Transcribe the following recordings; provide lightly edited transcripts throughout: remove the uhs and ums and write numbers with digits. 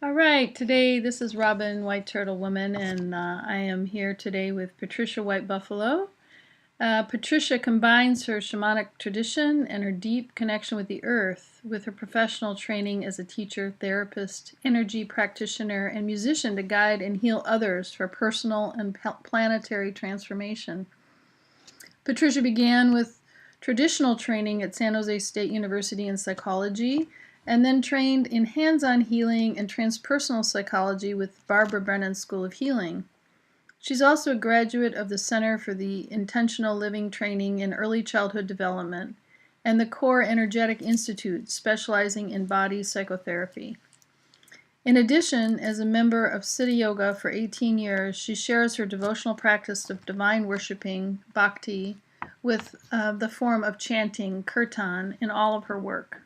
All right, today this is Robin White Turtle Woman, and I am here today with Patricia White Buffalo. Patricia combines her shamanic tradition and her deep connection with the earth with her professional training as a teacher, therapist, energy practitioner, and musician to guide and heal others for personal and planetary transformation. Patricia began with traditional training at San Jose State University in psychology and then trained in hands-on healing and transpersonal psychology with Barbara Brennan School of Healing. She's also a graduate of the Center for the Intentional Living Training in Early Childhood Development and the Core Energetic Institute, specializing in body psychotherapy. In addition, as a member of Siddha Yoga for 18 years, she shares her devotional practice of divine worshiping, bhakti, with the form of chanting, kirtan, in all of her work.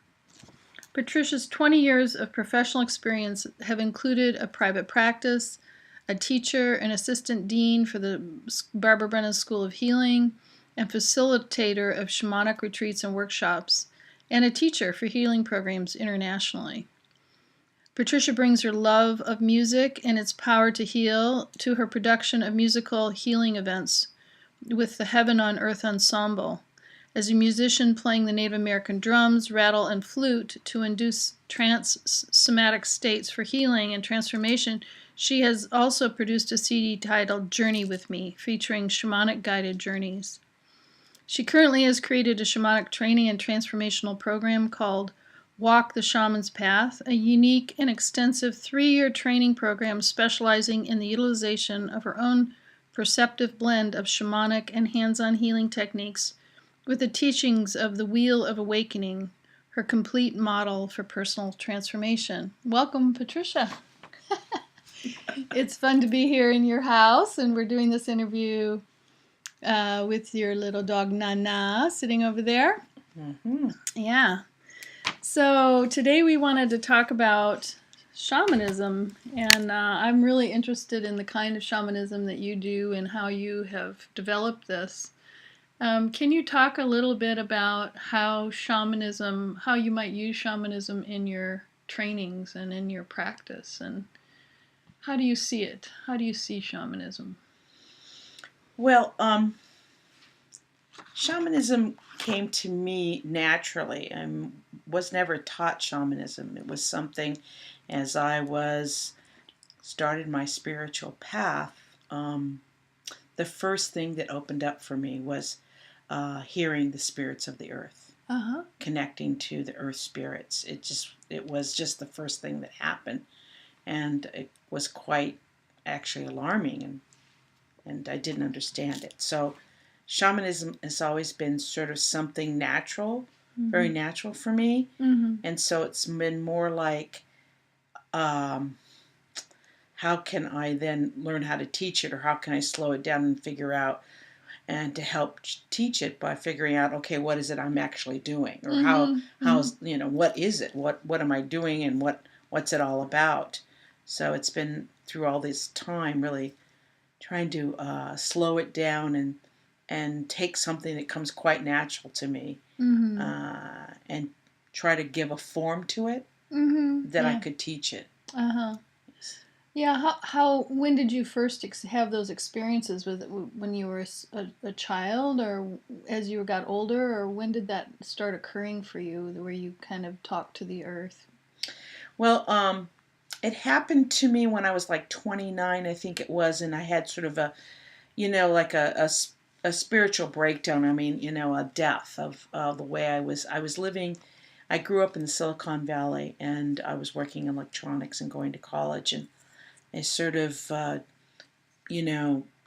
Patricia's 20 years of professional experience have included a private practice, a teacher and assistant dean for the Barbara Brennan School of Healing, and facilitator of shamanic retreats and workshops, and a teacher for healing programs internationally. Patricia brings her love of music and its power to heal to her production of musical healing events with the Heaven on Earth Ensemble. As a musician playing the Native American drums, rattle, and flute to induce trance-somatic states for healing and transformation, she has also produced a CD titled Journey With Me, featuring shamanic guided journeys. She currently has created a shamanic training and transformational program called Walk the Shaman's Path, a unique and extensive 3-year training program specializing in the utilization of her own perceptive blend of shamanic and hands-on healing techniques with the teachings of the Wheel of Awakening, her complete model for personal transformation. Welcome, Patricia. It's fun to be here in your house, and we're doing this interview with your little dog Nana sitting over there. Mm-hmm. Yeah. So today we wanted to talk about shamanism, and I'm really interested in the kind of shamanism that you do and how you have developed this. Can you talk a little bit about how you might use shamanism in your trainings and in your practice, and how do you see it? How do you see shamanism? Well, shamanism came to me naturally. I was never taught shamanism. It was something as I started my spiritual path. The first thing that opened up for me was hearing the spirits of the earth, connecting to the earth spirits. It was just the first thing that happened, and it was quite actually alarming, and I didn't understand it. So shamanism has always been sort of something natural, very natural for me. And so it's been more like, how can I then learn how to teach it, or how can I slow it down and figure out, and to help teach it by figuring out, okay, what is it I'm actually doing, or how's what is it, what am I doing, and what's it all about. So it's been through all this time really trying to slow it down and take something that comes quite natural to me, and try to give a form to it that I could teach it. Yeah. When did you first have those experiences with it? When you were a child, or as you got older, or when did that start occurring for you, where you kind of talked to the earth? Well, it happened to me when I was like 29, I think it was, and I had sort of like a spiritual breakdown. I mean, a death of the way I was living. I grew up in the Silicon Valley, and I was working in electronics and going to college, and I sort of,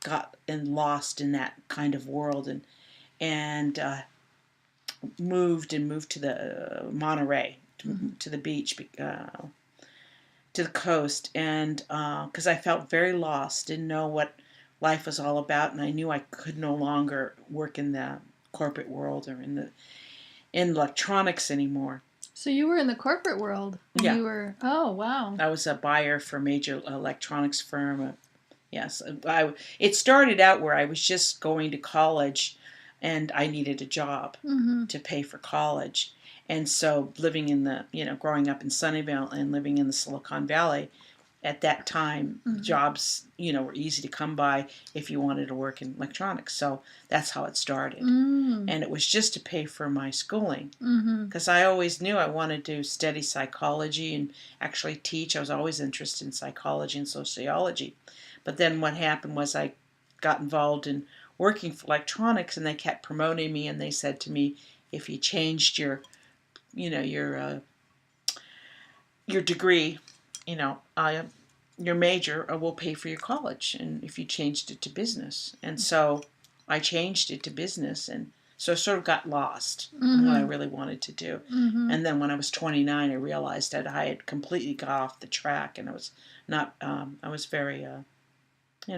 got lost in that kind of world, and moved to the Monterey, to the beach, to the coast, and because I felt very lost, didn't know what life was all about, and I knew I could no longer work in the corporate world or in electronics anymore. So you were in the corporate world. Yeah. Oh, wow. I was a buyer for a major electronics firm. Yes. It started out where I was just going to college, and I needed a job to pay for college. And so living in the, growing up in Sunnyvale and living in the Silicon Valley, at that time, jobs, were easy to come by if you wanted to work in electronics. So that's how it started. And it was just to pay for my schooling. Because I always knew I wanted to study psychology and actually teach. I was always interested in psychology and sociology. But then what happened was I got involved in working for electronics, and they kept promoting me, and they said to me, if you changed your your degree, your major, will pay for your college. And if you changed it to business, and so I changed it to business, and so I sort of got lost in what I really wanted to do. And then when I was 29, I realized that I had completely got off the track, and I was not. I was very, I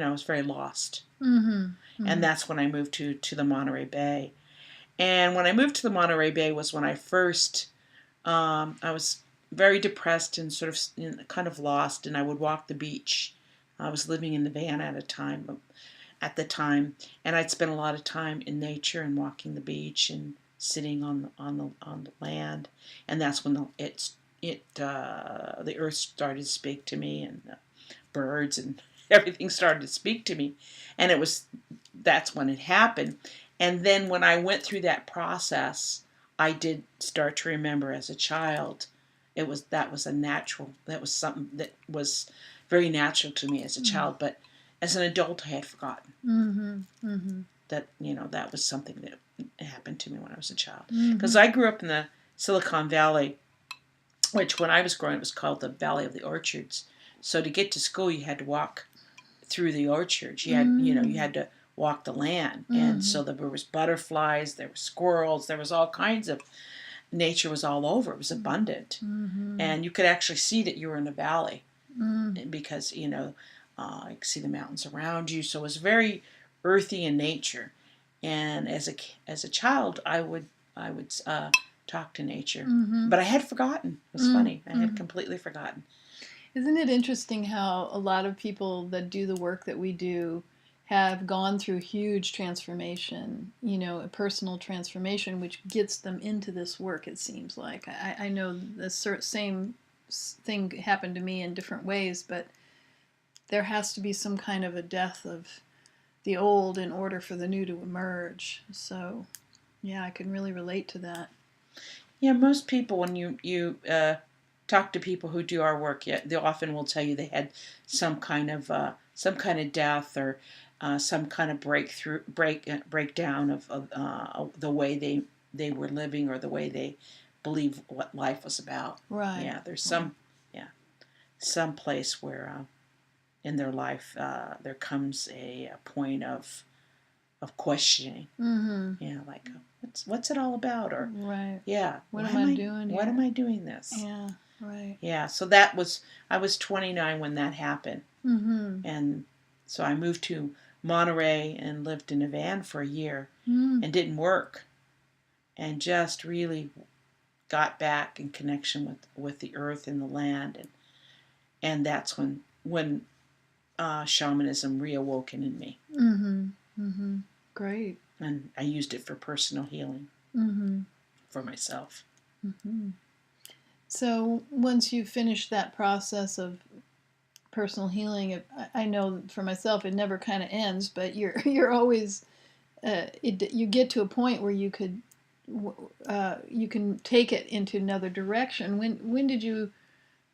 was very lost. And that's when I moved to the Monterey Bay. And when I moved to the Monterey Bay was when I first, I was very depressed and sort of kind of lost, and I would walk the beach. I was living in the van at the time, and I'd spend a lot of time in nature and walking the beach and sitting on the land, and that's when the earth started to speak to me, and the birds and everything started to speak to me, and that's when it happened. And then when I went through that process, I did start to remember as a child. That was something that was very natural to me as a child, but as an adult I had forgotten that that was something that happened to me when I was a child. Because I grew up in the Silicon Valley, which when I was growing up was called the Valley of the Orchards. So to get to school you had to walk through the orchards. You had to walk the land. And so there was butterflies, there were squirrels, there was all kinds of, nature was all over. It was abundant. And you could actually see that you were in a valley because, you could see the mountains around you. So it was very earthy in nature. And as a child, I would talk to nature. But I had forgotten. It was funny. I had completely forgotten. Isn't it interesting how a lot of people that do the work that we do have gone through huge transformation, a personal transformation, which gets them into this work, it seems like. I know the same thing happened to me in different ways, but there has to be some kind of a death of the old in order for the new to emerge. So, yeah, I can really relate to that. Yeah, most people, when you talk to people who do our work, they often will tell you they had some kind of death or some kind of breakdown of the way they were living or the way they believe what life was about. Right. Yeah, there's some place where in their life there comes a point of questioning. Yeah, like what's it all about? Or right. Yeah, what am I doing? What am I doing this? Yeah. Right. Yeah, so I was 29 when that happened. And so I moved to Monterey and lived in a van for a year and didn't work and just really got back in connection with the earth and the land. And that's when shamanism reawoken in me. Great. And I used it for personal healing for myself. So once you finish that process of personal healing, I know for myself it never kind of ends, but you're always you get to a point where you can take it into another direction. When did you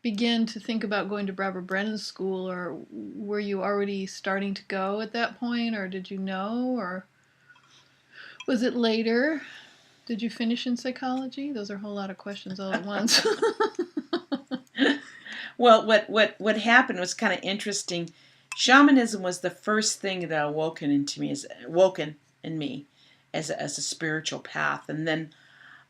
begin to think about going to Barbara Brennan school, or were you already starting to go at that point, or did you know, or was it later? Did you finish in psychology? Those are a whole lot of questions all at once. Well, what happened was kind of interesting. Shamanism was the first thing that awoken in me as a spiritual path, and then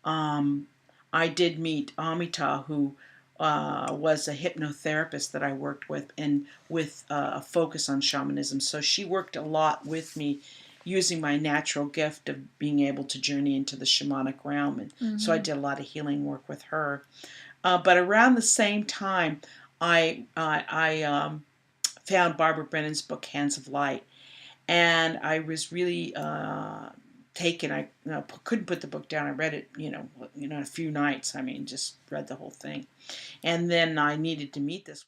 I did meet Amita, who was a hypnotherapist that I worked with, and with a focus on shamanism. So she worked a lot with me, using my natural gift of being able to journey into the shamanic realm, and so I did a lot of healing work with her. But around the same time, I found Barbara Brennan's book, Hands of Light. And I was really taken. I couldn't put the book down. I read it, in a few nights. I mean, just read the whole thing. And then I needed to meet this